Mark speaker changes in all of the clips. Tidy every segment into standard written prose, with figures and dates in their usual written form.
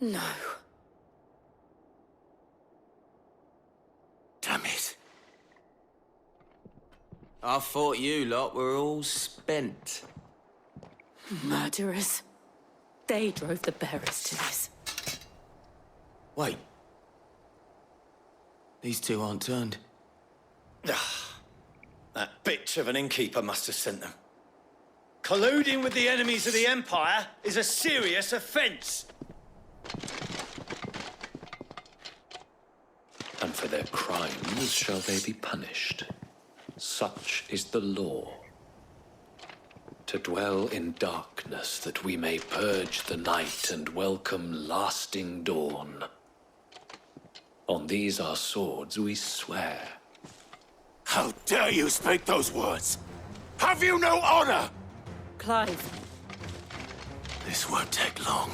Speaker 1: No.
Speaker 2: Damn it.
Speaker 3: I thought you lot were all spent.
Speaker 1: Murderers. They drove the bearers to this.
Speaker 3: Wait. These two aren't turned.
Speaker 2: That bitch of an innkeeper must have sent them. Colluding with the enemies of the Empire is a serious offence.
Speaker 4: And for their crimes shall they be punished. Such is the law. To dwell in darkness that we may purge the night and welcome lasting dawn. On these our swords we swear.
Speaker 5: How dare you speak those words? Have you no honor?
Speaker 1: Clive.
Speaker 5: This won't take long.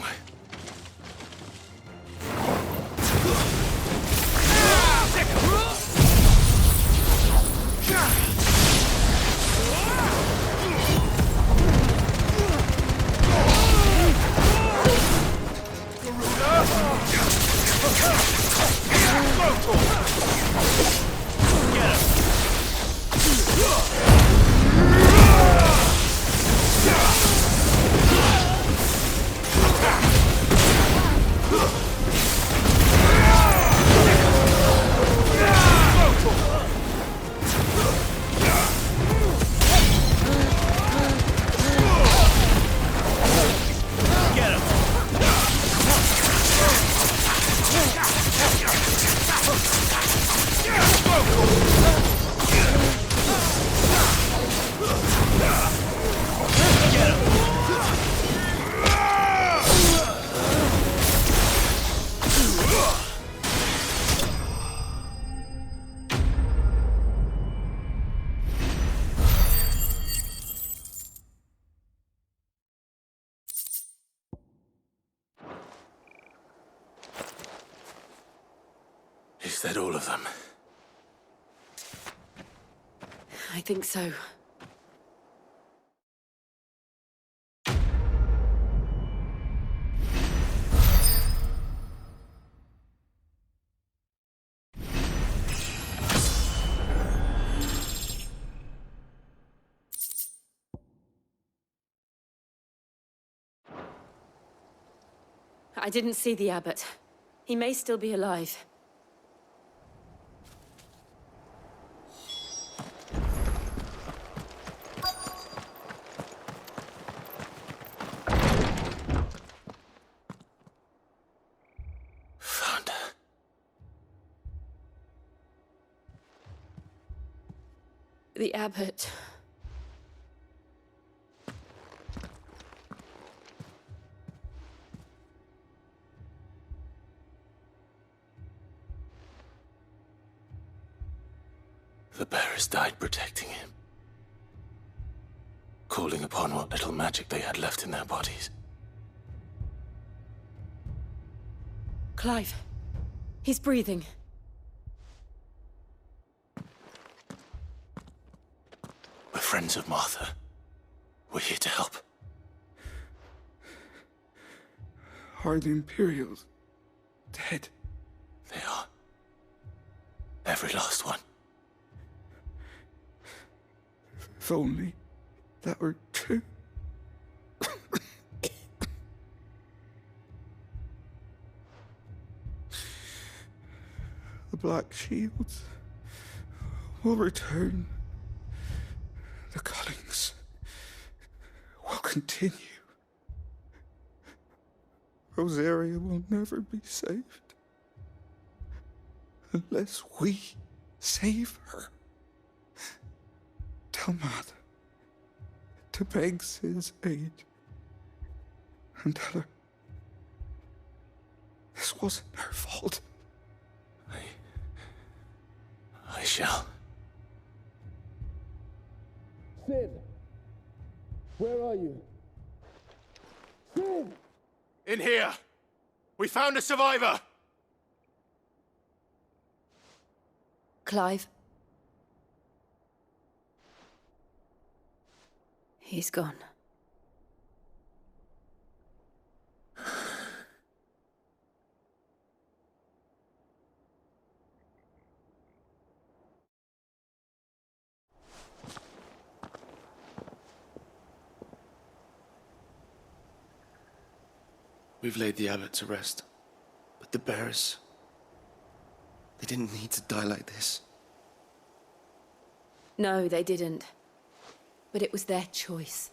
Speaker 5: Is that all of them?
Speaker 1: I think so. I didn't see the abbot. He may still be alive.
Speaker 5: Found her.
Speaker 1: The abbot.
Speaker 5: The bearers died protecting him. Calling upon what little magic they had left in their bodies.
Speaker 1: Clive. He's breathing.
Speaker 5: We're friends of Martha. We're here to help.
Speaker 6: Are the Imperials dead?
Speaker 5: They are. Every last one.
Speaker 6: If only that were true. The Black Shields will return. The cuttings will continue. Rosaria will never be saved unless we save her. Tell Matt to beg Sid's aid and tell her this wasn't her fault.
Speaker 5: I shall.
Speaker 7: Sid! Where are you? Sid!
Speaker 5: In here! We found a survivor!
Speaker 1: Clive. He's gone.
Speaker 8: We've laid the abbot to rest. But the bearers... they didn't need to die like this.
Speaker 1: No, they didn't. But it was their choice.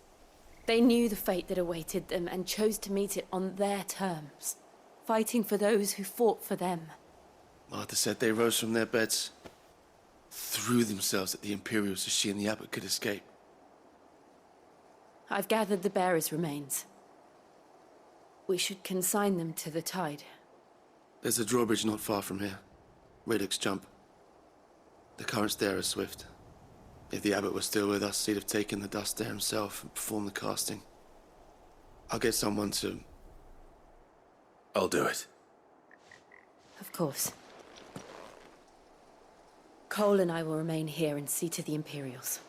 Speaker 1: They knew the fate that awaited them and chose to meet it on their terms, fighting for those who fought for them.
Speaker 8: Martha said they rose from their beds, threw themselves at the Imperials so she and the abbot could escape.
Speaker 1: I've gathered the bearers' remains. We should consign them to the tide.
Speaker 8: There's a drawbridge not far from here. Radix Jump. The currents there are swift. If the abbot was still with us, he'd have taken the dust there himself and performed the casting. I'll get someone to...
Speaker 5: I'll do it.
Speaker 1: Of course. Cole and I will remain here and see to the Imperials.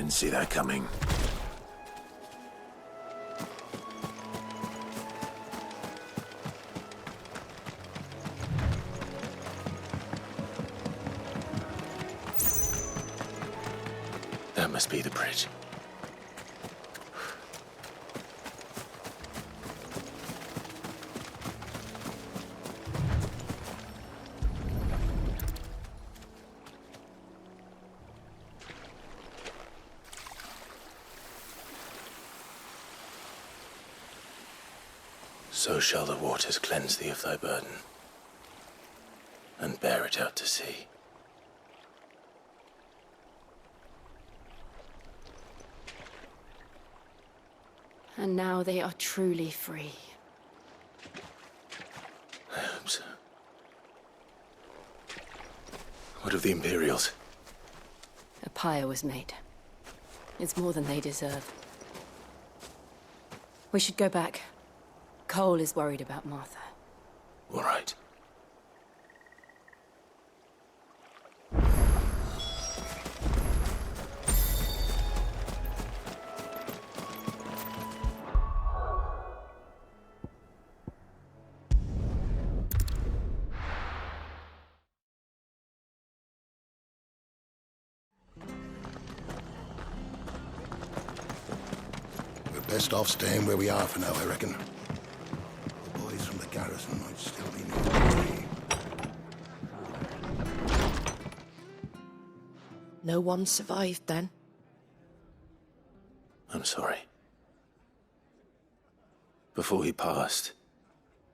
Speaker 5: Didn't see that coming. That must be the bridge. So shall the waters cleanse thee of thy burden, and bear it out to sea.
Speaker 1: And now they are truly free.
Speaker 5: I hope so. What of the Imperials?
Speaker 1: A pyre was made. It's more than they deserve. We should go back. Cole is worried about Martha.
Speaker 5: All right.
Speaker 9: We're best off staying where we are for now, I reckon. The boys from the garrison might still be nearby.
Speaker 10: No one survived then?
Speaker 5: I'm sorry. Before he passed,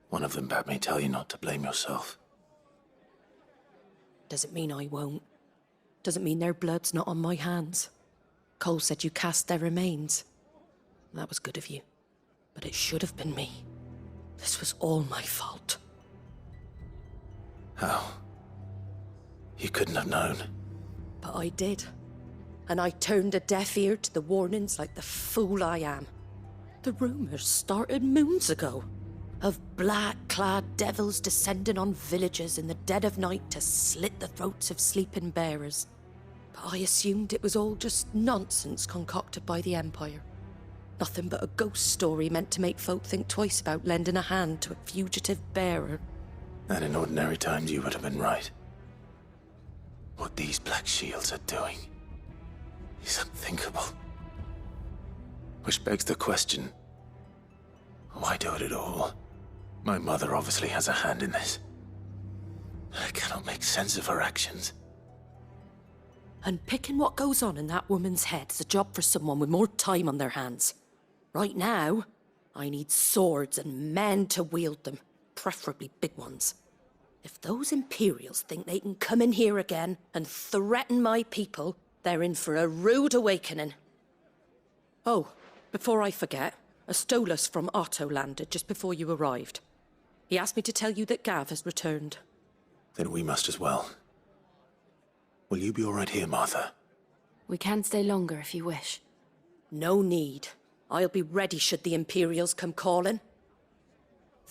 Speaker 5: one of them bade me tell you not to blame yourself.
Speaker 10: Doesn't mean I won't. Doesn't mean their blood's not on my hands. Cole said you cast their remains. That was good of you. But it should have been me. This was all my fault.
Speaker 5: How? You couldn't have known.
Speaker 10: But I did. And I turned a deaf ear to the warnings like the fool I am. The rumours started moons ago. Of black-clad devils descending on villages in the dead of night to slit the throats of sleeping bearers. But I assumed it was all just nonsense concocted by the Empire. Nothing but a ghost story meant to make folk think twice about lending a hand to a fugitive bearer.
Speaker 5: And in ordinary times you would have been right. What these Black Shields are doing is unthinkable. Which begs the question, why do it at all? My mother obviously has a hand in this. I cannot make sense of her actions.
Speaker 10: And picking what goes on in that woman's head is a job for someone with more time on their hands. Right now, I need swords and men to wield them, preferably big ones. If those Imperials think they can come in here again and threaten my people, they're in for a rude awakening. Oh, before I forget, a Stolas from Otto landed just before you arrived. He asked me to tell you that Gav has returned.
Speaker 5: Then we must as well. Will you be all right here, Martha?
Speaker 1: We can stay longer if you wish.
Speaker 10: No need. I'll be ready should the Imperials come calling.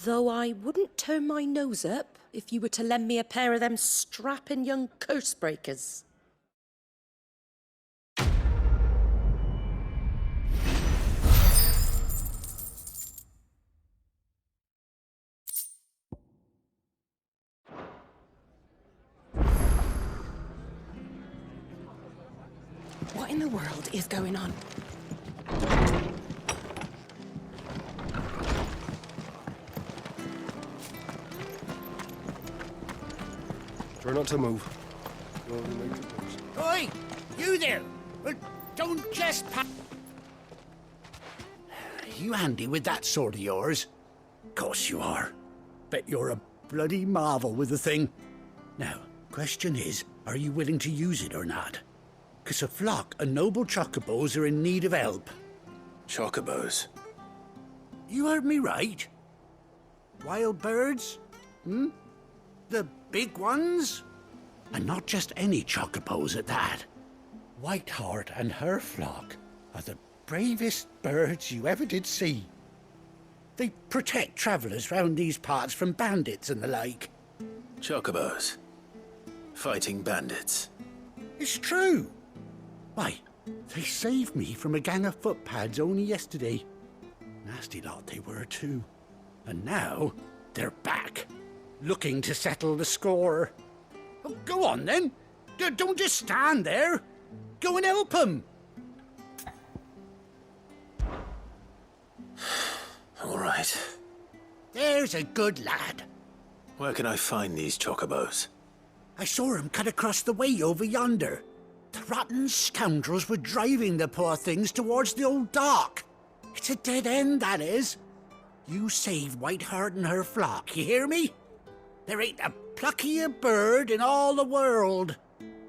Speaker 10: Though I wouldn't turn my nose up if you were to lend me a pair of them strapping young curse-breakers.
Speaker 11: What in the world is going on?
Speaker 7: Try not to move. You'll only make it worse.
Speaker 12: Oi! You there! Well, don't just You handy with that sword of yours? Course you are. Bet you're a bloody marvel with the thing. Now, question is, are you willing to use it or not? 'Cause a flock of noble chocobos are in need of help.
Speaker 5: Chocobos?
Speaker 12: You heard me right. Wild birds? The big ones? And not just any chocobos at that. Whiteheart and her flock are the bravest birds you ever did see. They protect travellers round these parts from bandits and the like.
Speaker 5: Chocobos? Fighting bandits?
Speaker 12: It's true. Why, They saved me from a gang of footpads only yesterday. Nasty lot they were, too. And now, they're back, looking to settle the score. Oh, go on, then. Don't just stand there. Go and help them.
Speaker 5: All right.
Speaker 12: There's a good lad.
Speaker 5: Where can I find these chocobos?
Speaker 12: I saw him cut across the way over yonder. The rotten scoundrels were driving the poor things towards the old dock. It's a dead end, that is. You save Whiteheart and her flock, you hear me? There ain't a pluckier bird in all the world.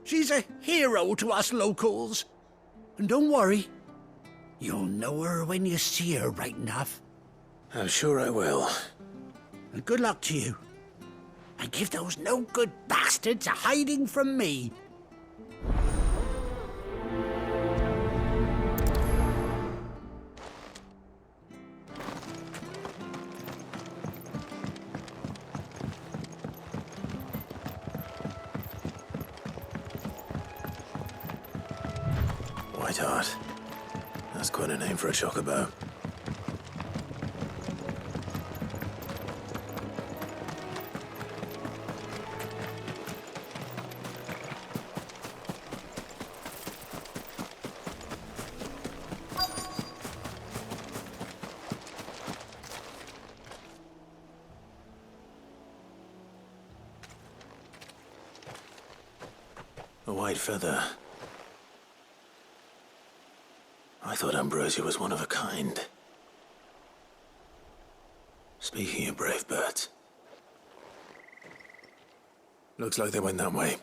Speaker 12: She's a hero to us locals. And don't worry, you'll know her when you see her right enough.
Speaker 5: I'm sure I will.
Speaker 12: And good luck to you. And give those no-good bastards a hiding from me.
Speaker 5: Whiteheart. That's quite a name for a chocobo. A white feather. I thought Ambrosia was one of a kind. Speaking of brave birds. Looks like they went that way.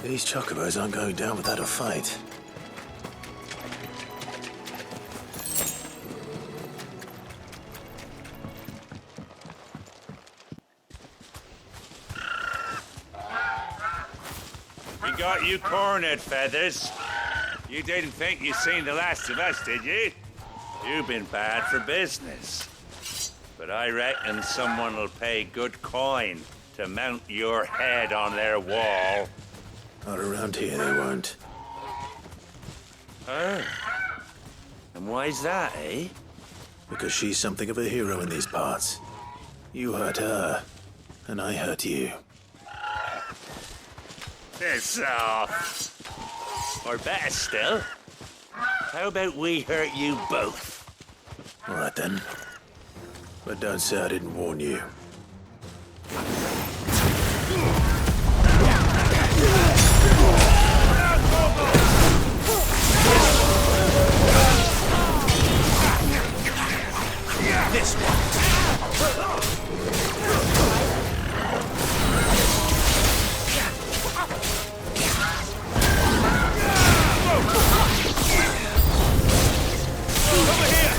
Speaker 5: These chocobos aren't going down without a fight.
Speaker 13: We got you cornered, Feathers. You didn't think you'd seen the last of us, did you? You've been bad for business. But I reckon someone will pay good coin to mount your head on their wall.
Speaker 5: Not around here, they won't.
Speaker 13: Oh. And why's that, eh?
Speaker 5: Because she's something of a hero in these parts. You hurt her, and I hurt you.
Speaker 13: Piss off. Or better still, how about we hurt you both?
Speaker 5: All right, then. But don't say I didn't warn you.
Speaker 12: This one.
Speaker 13: Over here!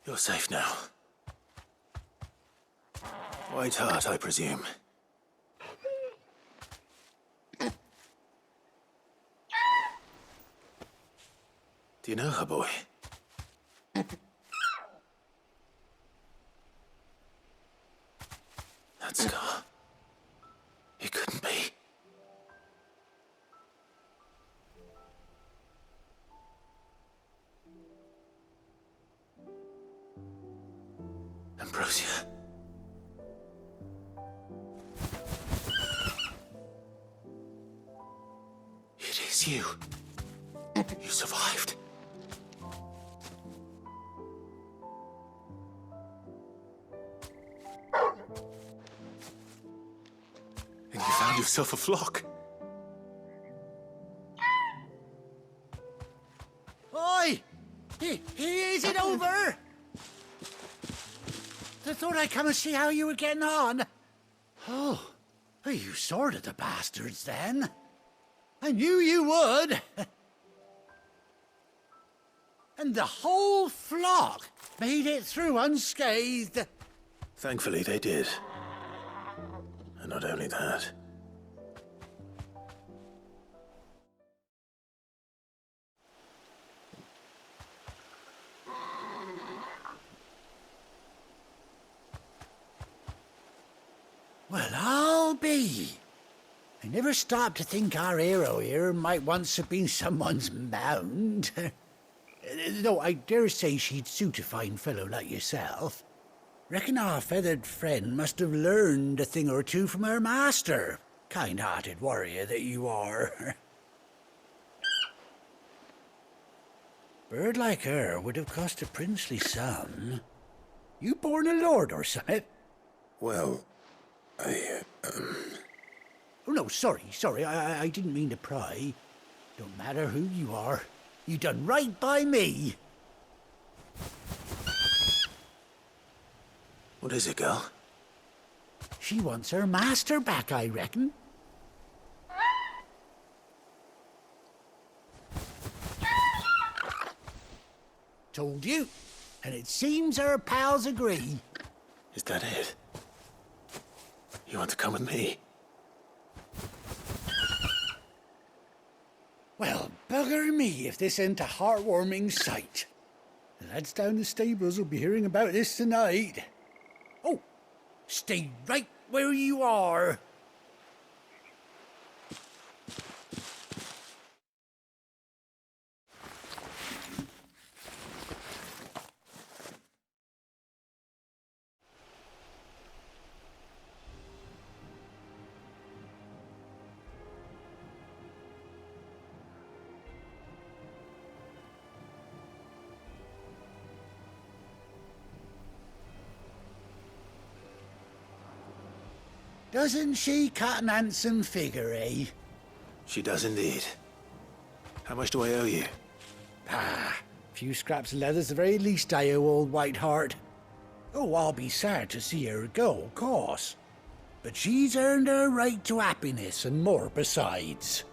Speaker 5: You're safe now. White Hart, I presume. Do you know her, boy? That scar. It couldn't be. Ambrosia. It is you. You survived. And you found yourself a flock.
Speaker 12: Oi! Is it over? I thought I'd come and see how you were getting on. Oh, you sorted the bastards then. I knew you would. And the whole flock made it through unscathed.
Speaker 5: Thankfully, they did. And not only that.
Speaker 12: Well, I'll be. I never stopped to think our hero here might once have been someone's mount. Though I dare say she'd suit a fine fellow like yourself. Reckon our feathered friend must have learned a thing or two from her master. Kind-hearted warrior that you are. Bird like her would have cost a princely sum. You born a lord or something?
Speaker 5: Well,
Speaker 12: Oh, no, sorry. I didn't mean to pry. Don't matter who you are. You done right by me.
Speaker 5: what is it, girl?
Speaker 12: She wants her master back, I reckon. Told you. And it seems her pals agree.
Speaker 5: Is that it? You want to come with me?
Speaker 12: Well, bugger me if this ain't a heartwarming sight. The lads down the stables will be hearing about this tonight. Oh, stay right where you are. Doesn't she cut an handsome figure, eh?
Speaker 5: She does indeed. How much do I owe you?
Speaker 12: A few scraps of leather's the very least I owe old White Hart. Oh, I'll be sad to see her go, of course. But she's earned her right to happiness and more besides.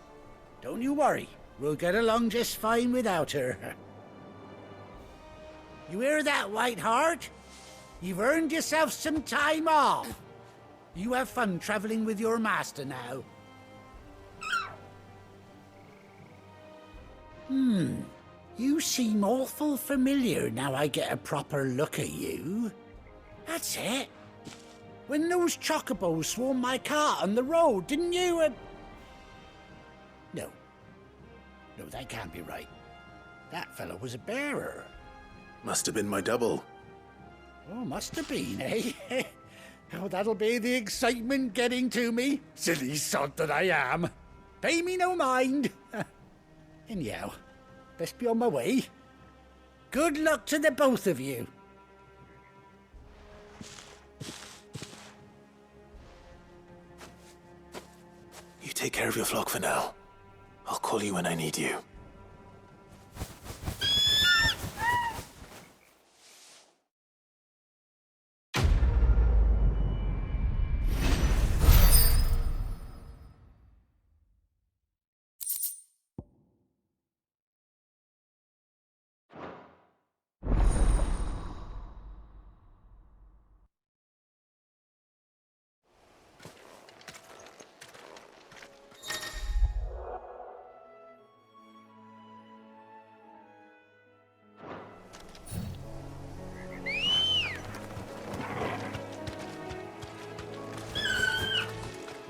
Speaker 12: Don't you worry, we'll get along just fine without her. You hear that, White Hart? You've earned yourself some time off. You have fun traveling with your master now. You seem awful familiar now I get a proper look at you. That's it. When those chocobos swarmed my cart on the road, didn't you? No, that can't be right. That fellow was a bearer.
Speaker 5: Must have been my double.
Speaker 12: Oh, must have been, eh? Oh, that'll be the excitement getting to me. Silly sod that I am. Pay me no mind. Anyhow, best be on my way. Good luck to the both of you.
Speaker 5: You take care of your flock for now. I'll call you when I need you.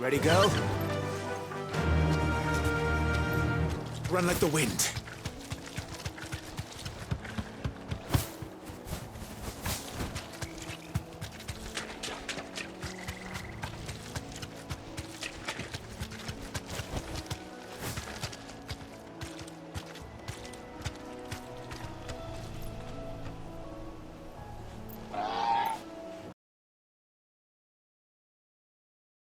Speaker 6: Ready, go? Run like the wind.